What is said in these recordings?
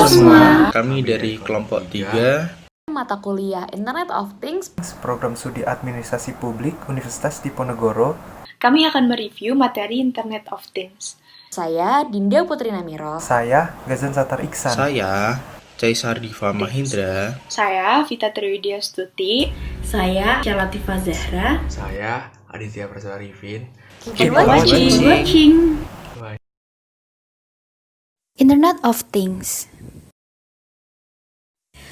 Halo semua. Kami dari kelompok 3 Mata kuliah Internet of Things, program studi administrasi publik Universitas Diponegoro. Kami akan mereview materi Internet of Things. Saya Dinda Putri Namiro. Saya Gazan Satar Iksan. Saya Caesar Diva Mahindra. Saya Vita Triwidia Stuti. Saya Latifah Zahra. Saya Aditya Prasetya Arifin. Keep watching. Internet of Things,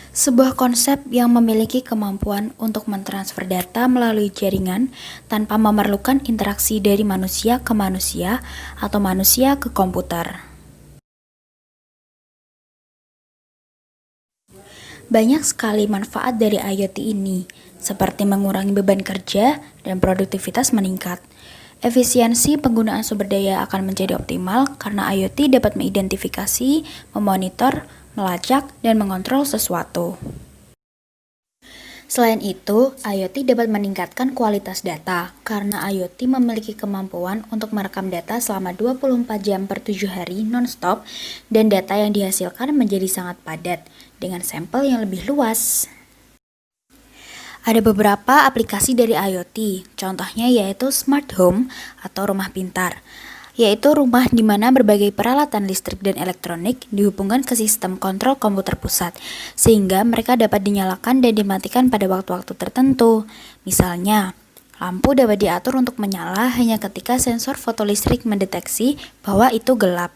sebuah konsep yang memiliki kemampuan untuk mentransfer data melalui jaringan tanpa memerlukan interaksi dari manusia ke manusia atau manusia ke komputer. Banyak sekali manfaat dari IoT ini, seperti mengurangi beban kerja dan produktivitas meningkat. Efisiensi penggunaan sumber daya akan menjadi optimal karena IoT dapat mengidentifikasi, memonitor, melacak, dan mengontrol sesuatu. Selain itu, IoT dapat meningkatkan kualitas data karena IoT memiliki kemampuan untuk merekam data selama 24 jam per 7 hari non-stop dan data yang dihasilkan menjadi sangat padat dengan sampel yang lebih luas. Ada beberapa aplikasi dari IoT, contohnya yaitu Smart Home atau rumah pintar, yaitu rumah di mana berbagai peralatan listrik dan elektronik dihubungkan ke sistem kontrol komputer pusat, sehingga mereka dapat dinyalakan dan dimatikan pada waktu-waktu tertentu. Misalnya, lampu dapat diatur untuk menyala hanya ketika sensor fotolistrik mendeteksi bahwa itu gelap.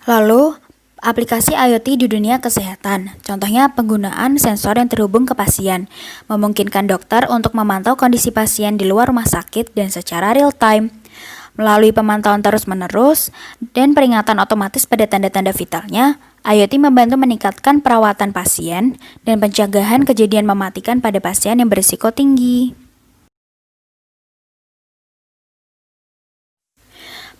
Lalu, aplikasi IoT di dunia kesehatan, contohnya penggunaan sensor yang terhubung ke pasien, memungkinkan dokter untuk memantau kondisi pasien di luar rumah sakit dan secara real-time. Melalui pemantauan terus-menerus dan peringatan otomatis pada tanda-tanda vitalnya, IoT membantu meningkatkan perawatan pasien dan pencegahan kejadian mematikan pada pasien yang berisiko tinggi.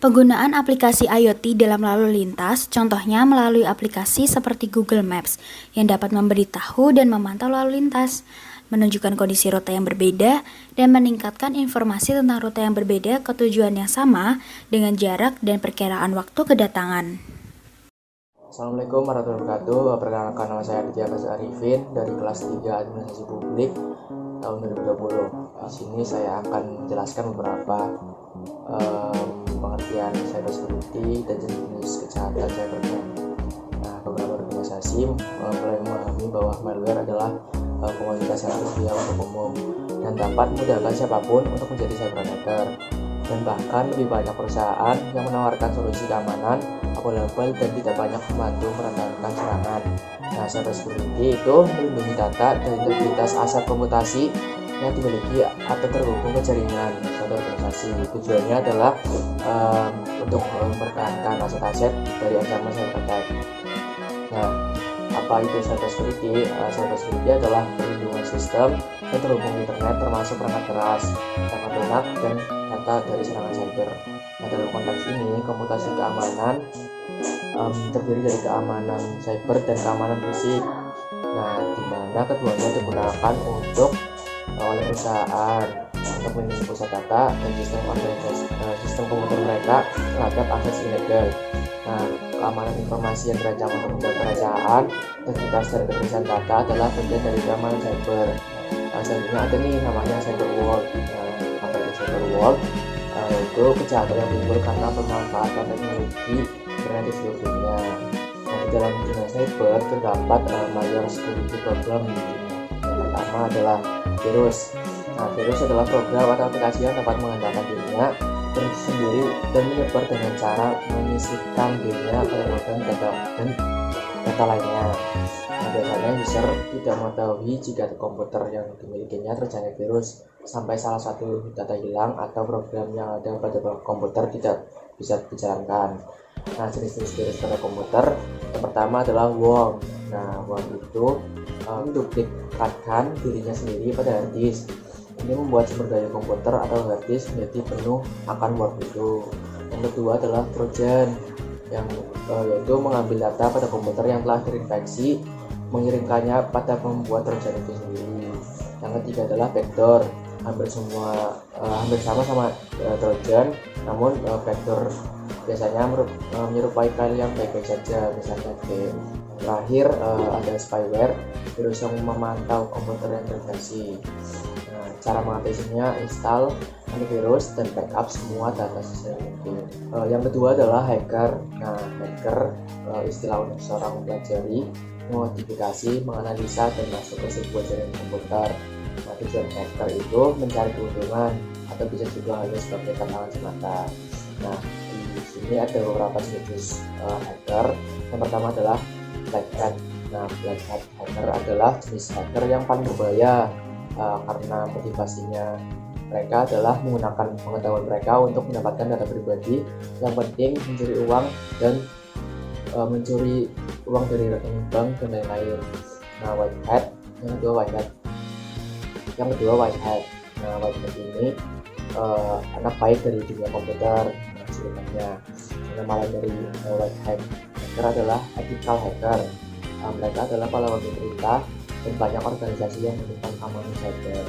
Penggunaan aplikasi IoT dalam lalu lintas, contohnya melalui aplikasi seperti Google Maps yang dapat memberitahu dan memantau lalu lintas, menunjukkan kondisi rute yang berbeda, dan meningkatkan informasi tentang rute yang berbeda ke tujuan yang sama dengan jarak dan perkiraan waktu kedatangan. Assalamualaikum warahmatullahi wabarakatuh. Perkenalkan, nama saya Aditya Prasetya Arifin dari kelas 3 Administrasi Publik tahun 2020. Di sini saya akan menjelaskan beberapa pengertian cybersecurity dan jenis kejahatan cybernya. Nah, beberapa organisasi mulai memahami bahwa malware adalah komoditas yang tersedia untuk umum dan dapat memudahkan siapapun untuk menjadi cyber attacker. Dan bahkan lebih banyak perusahaan yang menawarkan solusi keamanan available dan tidak banyak membantu merendah serangan. Nah, cybersecurity itu melindungi data dan integritas aset komputasi yang dimiliki atau terhubung ke jaringan suatu organisasi. Tujuannya adalah untuk mempertahankan aset-aset dari ancaman cyber attack. Nah, apa itu cybersecurity? Cybersecurity adalah perlindungan sistem yang terhubung internet termasuk perangkat keras, perangkat lunak, dan data dari serangan cyber. Nah, dalam konteks ini, komputasi keamanan terdiri dari keamanan cyber dan keamanan fisik. Nah, di mana keduanya digunakan oleh perusahaan untuk melindungi pusat data dan sistem komputer mereka terhadap akses ilegal. Nah, keamanan informasi yang terancam untuk menjaga kerahasiaan, integritas dan kebersihan data adalah bagian dari keamanan cyber. Selanjutnya ada nih namanya cyberwar. Apa itu cyberwar? Itu kejahatan yang timbul karena pemanfaatan teknologi internet di seluruh dunia. Nah, di dalam dunia cyber terdapat major security problem. Yang pertama adalah virus. Nah, virus adalah program atau aplikasi yang dapat mengandalkan dirinya sendiri dan menyebar dengan cara menyisipkan dirinya pada modem dan data lainnya. Nah, biasanya user tidak mengetahui jika komputer yang dimilikinya terjangkit virus sampai salah satu data hilang atau program yang ada pada komputer tidak bisa dijalankan. Nah, jenis-jenis virus pada komputer yang pertama adalah worm. Nah, worm itu menduplikatkan dirinya sendiri pada hard disk. Ini membuat sumber daya komputer atau hard disk menjadi penuh akan worm itu. Yang kedua adalah trojan, yang yaitu mengambil data pada komputer yang telah terinfeksi, mengirimkannya pada pembuat trojan itu sendiri. Yang ketiga adalah backdoor, hampir sama trojan, namun backdoor biasanya menyerupai file yang baik-baik saja, misalnya game. Terakhir ada spyware, virus yang memantau komputer yang terinfeksi. Nah, cara mengatasinya install antivirus dan backup semua data sesuai mungkin. Yang kedua adalah hacker. Nah, hacker istilah untuk seorang mempelajari, mengmodifikasi, menganalisa dan masuk ke sebuah jaringan komputer. Nah, tujuan hacker itu mencari keuntungan atau bisa juga hanya sebagai tantangan semata. Nah, di sini ada beberapa jenis hacker. Yang pertama adalah black hat. Nah, black hat hacker adalah jenis hacker yang paling berbahaya karena motivasinya mereka adalah menggunakan pengetahuan mereka untuk mendapatkan data pribadi, yang penting mencuri uang dan mencuri uang dari rekening bank dan lain-lain. Nah, white hat, yang kedua white hat. Nah, white hat ini anak baik dari dunia komputer, ceritanya. Nama lain dari white hat hacker adalah ethical hacker. Mereka adalah pahlawan pemerintah dan banyak organisasi yang mendukung keamanan cyber.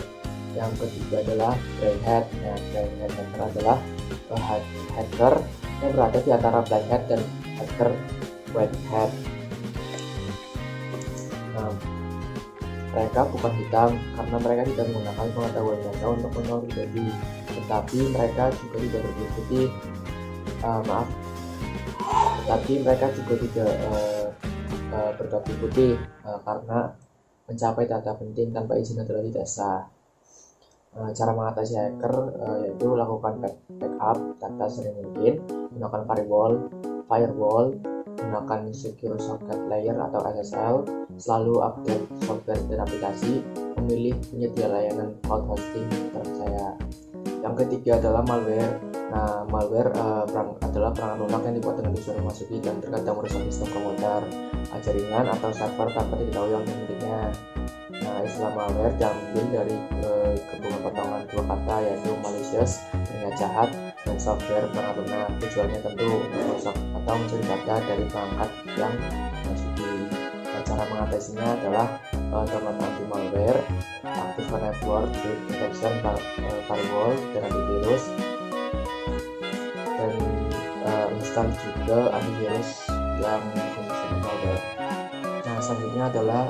Yang ketiga adalah grey hat. Nah, grey hat hacker adalah hacker yang berada di antara black hat dan hacker white hat. Nah, mereka bukan hitam karena mereka tidak menggunakan pengetahuan mereka untuk menolong pribadi, tetapi mereka juga tidak berputih. Tetapi mereka juga tidak berkaki putih karena mencapai data penting tanpa izin adalah tidak sah. Cara mengatasi hacker yaitu lakukan backup data sering mungkin, gunakan firewall, gunakan secure socket layer atau SSL, selalu update software dan aplikasi, memilih penyedia layanan cloud hosting terpercaya. Yang ketiga adalah malware. Nah, malware adalah perangkat lunak yang dibuat dengan tujuan memasuki dan terkadang merusak sistem komputer, jaringan atau server tanpa diketahui oleh pemiliknya. Nah, istilah malware diambil dari gabungan potongan dua kata yaitu malicious, berniat jahat, dan software perangkat lunak. Tujuannya tentu untuk merusak atau mencuri data dari perangkat yang dimasuki. Cara mengatasinya adalah download anti malware, aktifkan network detection firewall dan antivirus, dan install juga antivirus yang khusus malware. Nah, selanjutnya adalah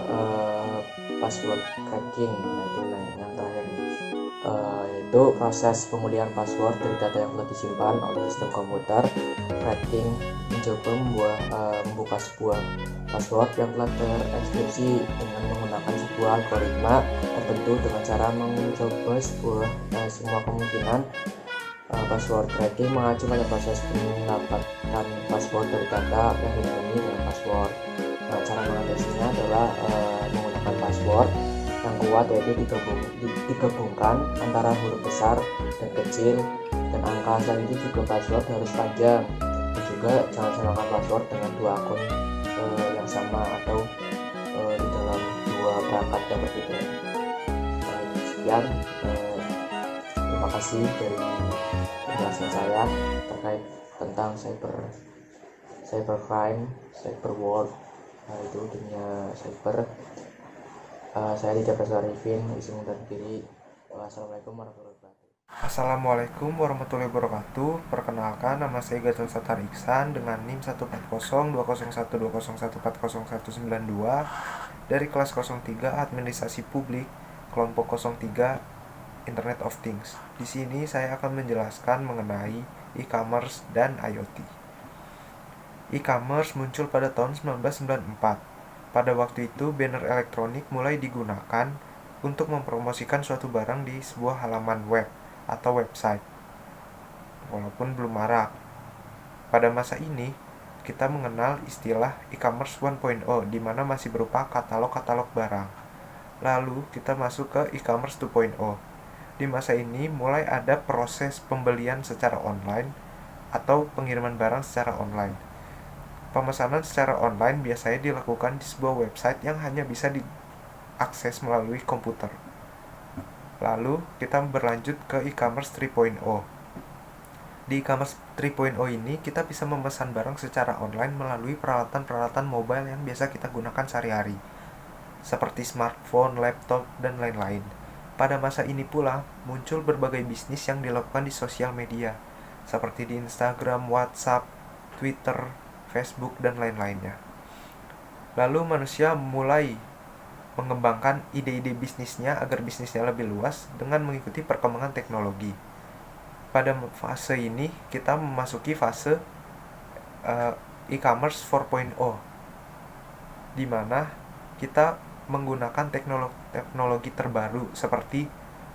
password cracking. Nah, itu yang terakhir, yaitu proses pemulihan password dari data yang telah disimpan oleh sistem komputer. Cracking mencoba membuka sebuah password yang telah terenkripsi dengan menggunakan sebuah algoritma tertentu dengan cara mencoba semua kemungkinan. Password cracking mengacu pada proses mendapatkan password dari data yang dilindungi dengan password. Nah, cara mengatasinya adalah menggunakan password yang kuat, yaitu digabungkan antara huruf besar dan kecil dan angka. Selain itu juga password harus panjang, dan juga jangan samakan password dengan dua akun yang sama atau di dalam dua perangkat yang berbeda. Sekian, terima kasih dari penjelasan saya terkait tentang cybercrime, cyber war, itu dunia cyber. Saya tidak Profesor Arifin, izin undur diri. Wassalamualaikum warahmatullahi wabarakatuh. Assalamualaikum warahmatullahi wabarakatuh. Perkenalkan, nama saya Gatot Satar Iksan dengan NIM 14020012014014092 dari kelas 03 Administrasi Publik, kelompok 03 Internet of Things. Di sini saya akan menjelaskan mengenai e-commerce dan IoT. E-commerce muncul pada tahun 1994. Pada waktu itu, banner elektronik mulai digunakan untuk mempromosikan suatu barang di sebuah halaman web atau website, walaupun belum marak. Pada masa ini, kita mengenal istilah e-commerce 1.0, di mana masih berupa katalog-katalog barang. Lalu, kita masuk ke e-commerce 2.0. Di masa ini, mulai ada proses pembelian secara online atau pengiriman barang secara online. Pemesanan secara online biasanya dilakukan di sebuah website yang hanya bisa diakses melalui komputer. Lalu, kita berlanjut ke e-commerce 3.0. Di e-commerce 3.0 ini, kita bisa memesan barang secara online melalui peralatan-peralatan mobile yang biasa kita gunakan sehari-hari, seperti smartphone, laptop, dan lain-lain. Pada masa ini pula, muncul berbagai bisnis yang dilakukan di sosial media. seperti di Instagram, WhatsApp, Twitter, Facebook, dan lain-lainnya. Lalu manusia mulai mengembangkan ide-ide bisnisnya agar bisnisnya lebih luas dengan mengikuti perkembangan teknologi. Pada fase ini kita memasuki fase e-commerce 4.0, di mana kita menggunakan teknologi terbaru seperti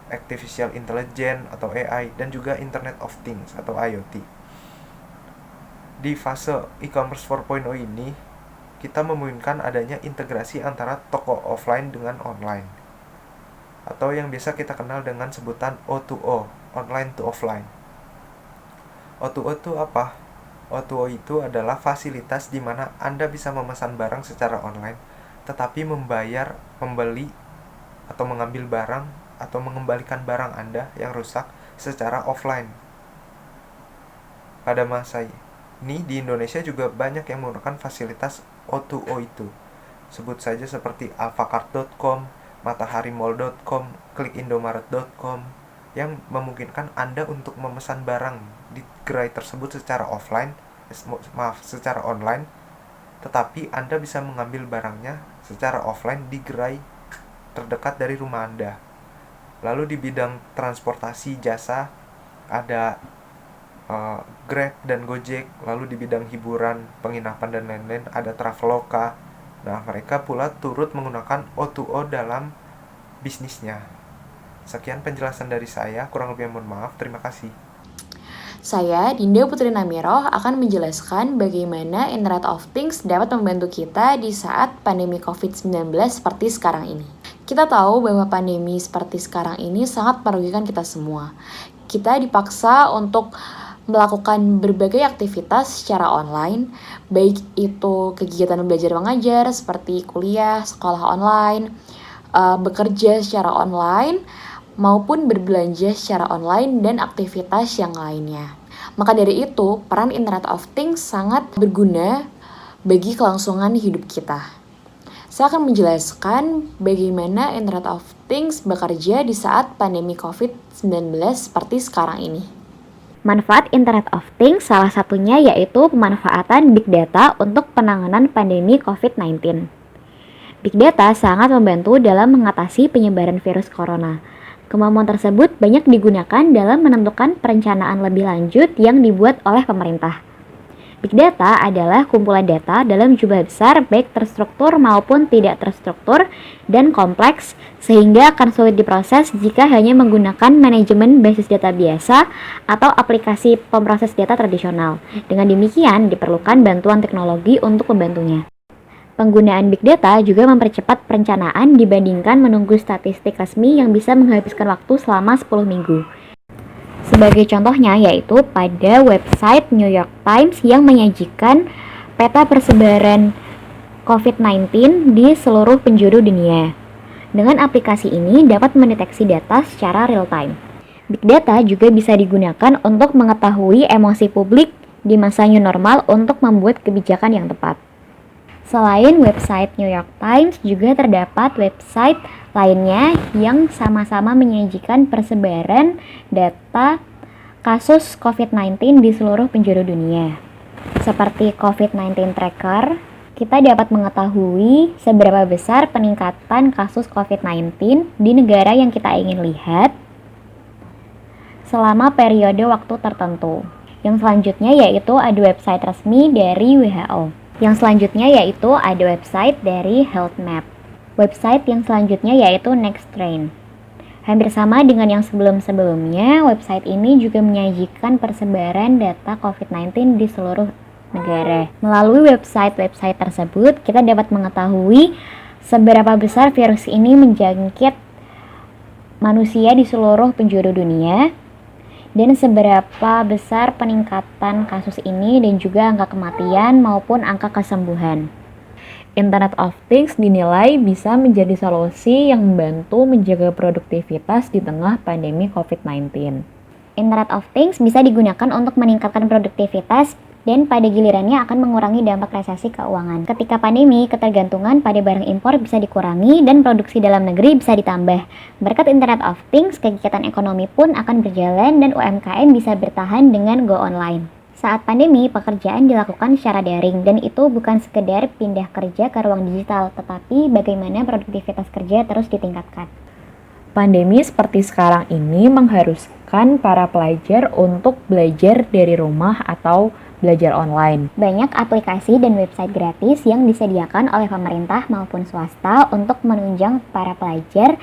artificial intelligence atau AI dan juga Internet of Things atau IoT. Di fase e-commerce 4.0 ini kita memungkinkan adanya integrasi antara toko offline dengan online, atau yang biasa kita kenal dengan sebutan O2O, online to offline. O2O itu apa? O2O itu adalah fasilitas di mana Anda bisa memesan barang secara online, tetapi membeli atau mengambil barang atau mengembalikan barang Anda yang rusak secara offline. Pada masa ini di Indonesia juga banyak yang menggunakan fasilitas O2O itu. Sebut saja seperti alfacart.com, mataharimall.com, klikindomaret.com yang memungkinkan Anda untuk memesan barang di gerai tersebut secara secara online, tetapi Anda bisa mengambil barangnya secara offline di gerai terdekat dari rumah Anda. Lalu di bidang transportasi jasa ada Grab dan Gojek. Lalu di bidang hiburan, penginapan dan lain-lain ada Traveloka. Nah, mereka pula turut menggunakan O2O dalam bisnisnya. Sekian penjelasan dari saya, kurang lebih mohon maaf. Terima kasih. Saya, Dinda Putri Namiroh, akan menjelaskan bagaimana Internet of Things dapat membantu kita di saat pandemi COVID-19 seperti sekarang ini. Kita tahu bahwa pandemi seperti sekarang ini sangat merugikan kita semua. Kita dipaksa untuk melakukan berbagai aktivitas secara online, baik itu kegiatan belajar mengajar seperti kuliah, sekolah online, bekerja secara online, maupun berbelanja secara online dan aktivitas yang lainnya. Maka dari itu, peran Internet of Things sangat berguna bagi kelangsungan hidup kita. Saya akan menjelaskan bagaimana Internet of Things bekerja di saat pandemi COVID-19 seperti sekarang ini. Manfaat Internet of Things salah satunya yaitu pemanfaatan Big Data untuk penanganan pandemi COVID-19. Big Data sangat membantu dalam mengatasi penyebaran virus corona. Kemampuan tersebut banyak digunakan dalam menentukan perencanaan lebih lanjut yang dibuat oleh pemerintah. Big Data adalah kumpulan data dalam jumlah besar baik terstruktur maupun tidak terstruktur dan kompleks sehingga akan sulit diproses jika hanya menggunakan manajemen basis data biasa atau aplikasi pemroses data tradisional. Dengan demikian diperlukan bantuan teknologi untuk membantunya. Penggunaan Big Data juga mempercepat perencanaan dibandingkan menunggu statistik resmi yang bisa menghabiskan waktu selama 10 minggu. Sebagai contohnya yaitu pada website New York Times yang menyajikan peta persebaran COVID-19 di seluruh penjuru dunia. Dengan aplikasi ini dapat mendeteksi data secara real-time. Big Data juga bisa digunakan untuk mengetahui emosi publik di masa new normal untuk membuat kebijakan yang tepat. Selain website New York Times, juga terdapat website lainnya yang sama-sama menyajikan persebaran data kasus COVID-19 di seluruh penjuru dunia. Seperti COVID-19 Tracker, kita dapat mengetahui seberapa besar peningkatan kasus COVID-19 di negara yang kita ingin lihat selama periode waktu tertentu. Yang selanjutnya yaitu ada website resmi dari WHO. Yang selanjutnya yaitu ada website dari Health Map. Website yang selanjutnya yaitu Nexttrain. Hampir sama dengan yang sebelum-sebelumnya, website ini juga menyajikan persebaran data COVID-19 di seluruh negara. Melalui website-website tersebut, kita dapat mengetahui seberapa besar virus ini menjangkit manusia di seluruh penjuru dunia, dan seberapa besar peningkatan kasus ini dan juga angka kematian maupun angka kesembuhan. Internet of Things dinilai bisa menjadi solusi yang membantu menjaga produktivitas di tengah pandemi COVID-19. Internet of Things bisa digunakan untuk meningkatkan produktivitas dan pada gilirannya akan mengurangi dampak resesi keuangan. Ketika pandemi, ketergantungan pada barang impor bisa dikurangi dan produksi dalam negeri bisa ditambah. Berkat Internet of Things, kegiatan ekonomi pun akan berjalan dan UMKM bisa bertahan dengan go online. Saat pandemi, pekerjaan dilakukan secara daring dan itu bukan sekedar pindah kerja ke ruang digital, tetapi bagaimana produktivitas kerja terus ditingkatkan. Pandemi seperti sekarang ini mengharuskan para pelajar untuk belajar dari rumah atau belajar online. Banyak aplikasi dan website gratis yang disediakan oleh pemerintah maupun swasta untuk menunjang para pelajar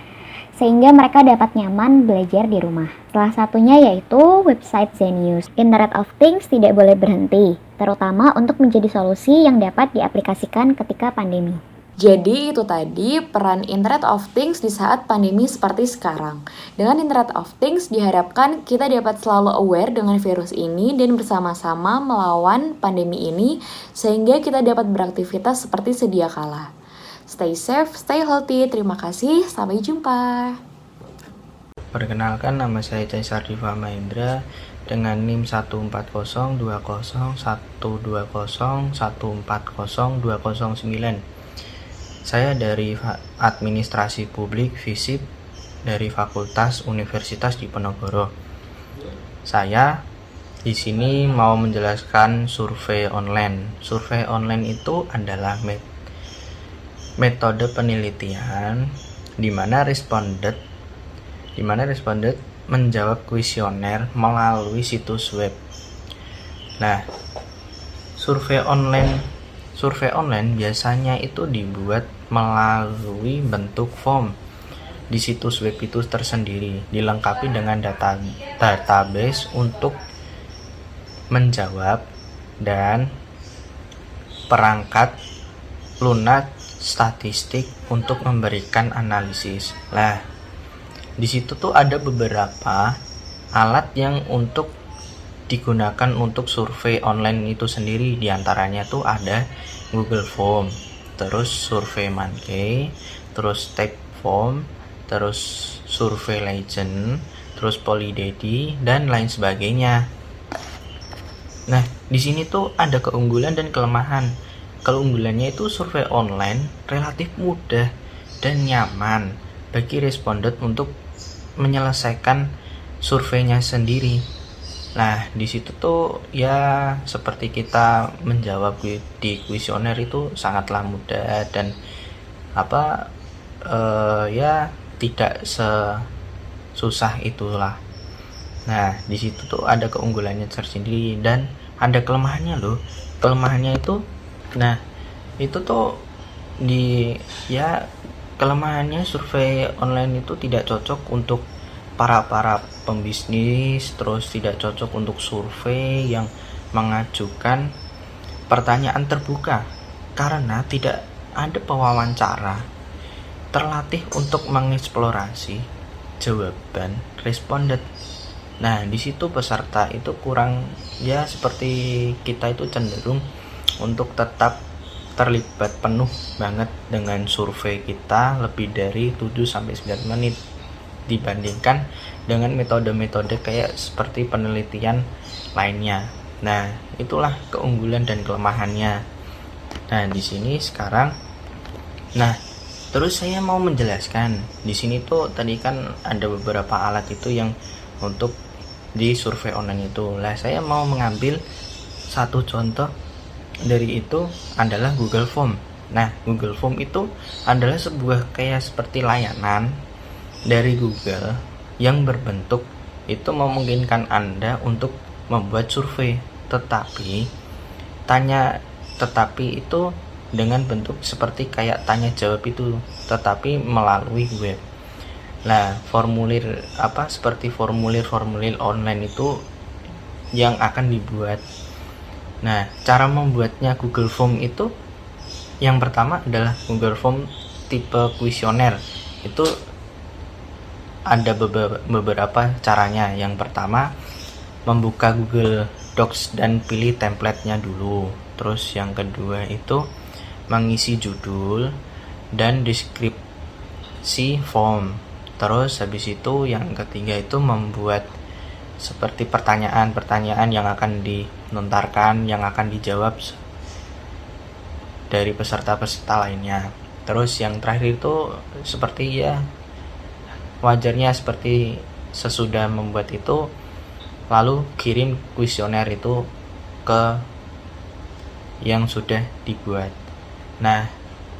sehingga mereka dapat nyaman belajar di rumah. Salah satunya yaitu website Zenius. Internet of Things tidak boleh berhenti, terutama untuk menjadi solusi yang dapat diaplikasikan ketika pandemi. Jadi itu tadi peran Internet of Things di saat pandemi seperti sekarang. Dengan Internet of Things diharapkan kita dapat selalu aware dengan virus ini dan bersama-sama melawan pandemi ini sehingga kita dapat beraktivitas seperti sedia kala. Stay safe, stay healthy. Terima kasih, sampai jumpa. Perkenalkan, nama saya Caesar Diva Mahendra dengan NIM 14020120140140209. Saya dari Administrasi Publik FISIP dari Fakultas Universitas Diponegoro. Saya di sini mau menjelaskan survei online. Survei online itu adalah metode penelitian di mana responden menjawab kuesioner melalui situs web. Nah, survei online biasanya itu dibuat melalui bentuk form di situs web itu tersendiri, dilengkapi dengan database untuk menjawab dan perangkat lunak statistik untuk memberikan analisis. Nah, di situ tuh ada beberapa alat yang untuk digunakan untuk survei online itu sendiri. Di antaranya tuh ada Google Form, terus Survey Monkey, terus Typeform, terus Survey Legend, terus Polydaddy dan lain sebagainya. Nah, di sini tuh ada keunggulan dan kelemahan. Keunggulannya itu survei online relatif mudah dan nyaman bagi responden untuk menyelesaikan surveinya sendiri. Nah, di situ tuh ya seperti kita menjawab di kuesioner itu sangatlah mudah dan ya tidak sesusah itulah. Nah, di situ tuh ada keunggulannya tersendiri dan ada kelemahannya loh. Kelemahannya itu kelemahannya survei online itu tidak cocok untuk para pembisnis, terus tidak cocok untuk survei yang mengajukan pertanyaan terbuka karena tidak ada pewawancara terlatih untuk mengeksplorasi jawaban responden. Nah, di situ peserta itu kurang, ya seperti kita itu cenderung untuk tetap terlibat penuh banget dengan survei kita lebih dari 7-9 menit dibandingkan dengan metode-metode kayak seperti penelitian lainnya. Nah, itulah keunggulan dan kelemahannya. Nah, di sini sekarang terus saya mau menjelaskan. Di sini tuh tadi kan ada beberapa alat itu yang untuk di survei online itu. Lah, saya mau mengambil satu contoh dari itu adalah Google Form. Nah, Google Form itu adalah sebuah kayak seperti layanan dari Google yang berbentuk itu memungkinkan Anda untuk membuat survei, tetapi itu dengan bentuk seperti kayak tanya jawab itu, tetapi melalui web. Nah, seperti formulir online itu yang akan dibuat. Nah, cara membuatnya Google Form itu yang pertama adalah Google Form tipe kuesioner. Itu ada beberapa caranya. Yang pertama, membuka Google Docs dan pilih template-nya dulu. Terus yang kedua itu mengisi judul dan deskripsi form. Terus habis itu yang ketiga itu membuat seperti pertanyaan-pertanyaan yang akan dilontarkan, yang akan dijawab dari peserta-peserta lainnya. Terus yang terakhir itu seperti ya wajarnya seperti sesudah membuat itu lalu kirim kuesioner itu ke yang sudah dibuat. Nah,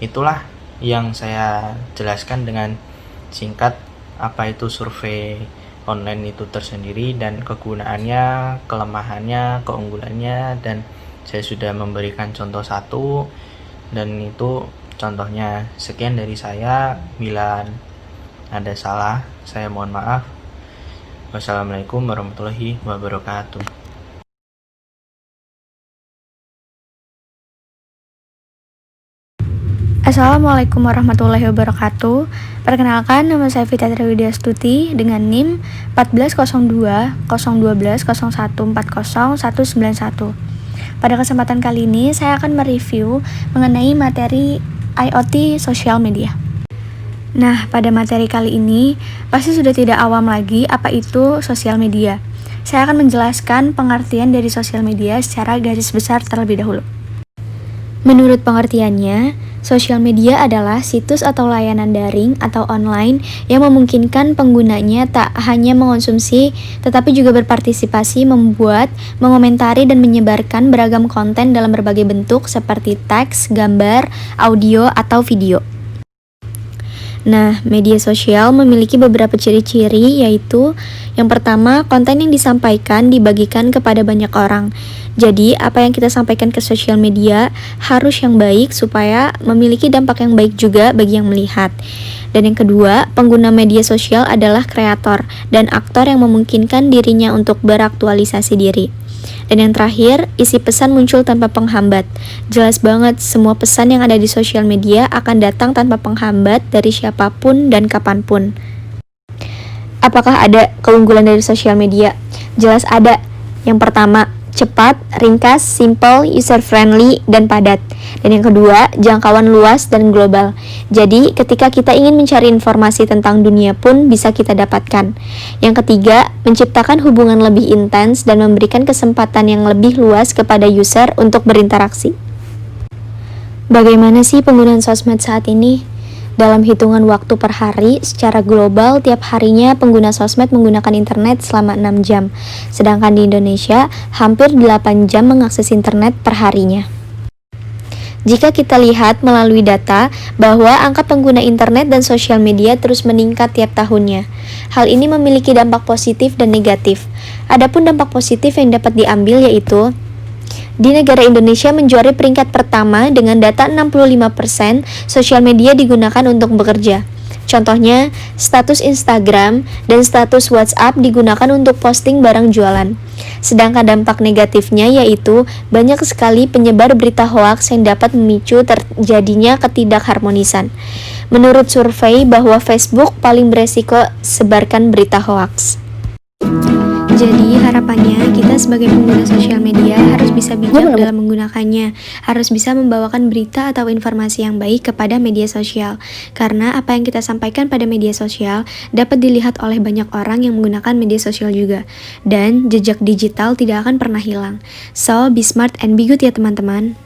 itulah yang saya jelaskan dengan singkat apa itu survei online itu tersendiri dan kegunaannya, kelemahannya, keunggulannya, dan saya sudah memberikan contoh satu dan itu contohnya. Sekian dari saya, bila ada salah saya mohon maaf. Wassalamualaikum warahmatullahi wabarakatuh. Assalamualaikum warahmatullahi wabarakatuh. Perkenalkan, nama saya Vita Triwidya Stuti dengan NIM 1402 012 0140 191. Pada kesempatan kali ini saya akan mereview mengenai materi IoT sosial media. Nah, pada materi kali ini pasti sudah tidak awam lagi apa itu sosial media. Saya akan menjelaskan pengertian dari sosial media secara garis besar terlebih dahulu. Menurut pengertiannya, sosial media adalah situs atau layanan daring atau online yang memungkinkan penggunanya tak hanya mengonsumsi, tetapi juga berpartisipasi membuat, mengomentari, dan menyebarkan beragam konten dalam berbagai bentuk seperti teks, gambar, audio, atau video. Nah, media sosial memiliki beberapa ciri-ciri, yaitu yang pertama, konten yang disampaikan dibagikan kepada banyak orang. Jadi, apa yang kita sampaikan ke sosial media harus yang baik supaya memiliki dampak yang baik juga bagi yang melihat. Dan yang kedua, pengguna media sosial adalah kreator dan aktor yang memungkinkan dirinya untuk beraktualisasi diri. Dan yang terakhir, isi pesan muncul tanpa penghambat. Jelas banget, semua pesan yang ada di sosial media akan datang tanpa penghambat dari siapapun dan kapanpun. Apakah ada keunggulan dari sosial media? Jelas ada. Yang pertama, cepat, ringkas, simple, user-friendly, dan padat. Dan yang kedua, jangkauan luas dan global. Jadi, ketika kita ingin mencari informasi tentang dunia pun bisa kita dapatkan. Yang ketiga, menciptakan hubungan lebih intens dan memberikan kesempatan yang lebih luas kepada user untuk berinteraksi. Bagaimana sih penggunaan sosmed saat ini? Dalam hitungan waktu per hari, secara global tiap harinya pengguna sosmed menggunakan internet selama 6 jam. Sedangkan di Indonesia, hampir 8 jam mengakses internet per harinya. Jika kita lihat melalui data bahwa angka pengguna internet dan sosial media terus meningkat tiap tahunnya. Hal ini memiliki dampak positif dan negatif. Adapun dampak positif yang dapat diambil yaitu di negara Indonesia menjuarai peringkat pertama dengan data 65% sosial media digunakan untuk bekerja. Contohnya, status Instagram dan status WhatsApp digunakan untuk posting barang jualan. Sedangkan dampak negatifnya yaitu banyak sekali penyebar berita hoaks yang dapat memicu terjadinya ketidakharmonisan. Menurut survei bahwa Facebook paling beresiko sebarkan berita hoaks. Jadi harapannya kita sebagai pengguna sosial media harus bisa bijak dalam menggunakannya, harus bisa membawakan berita atau informasi yang baik kepada media sosial. Karena apa yang kita sampaikan pada media sosial dapat dilihat oleh banyak orang yang menggunakan media sosial juga. Dan jejak digital tidak akan pernah hilang. So, be smart and be good ya teman-teman.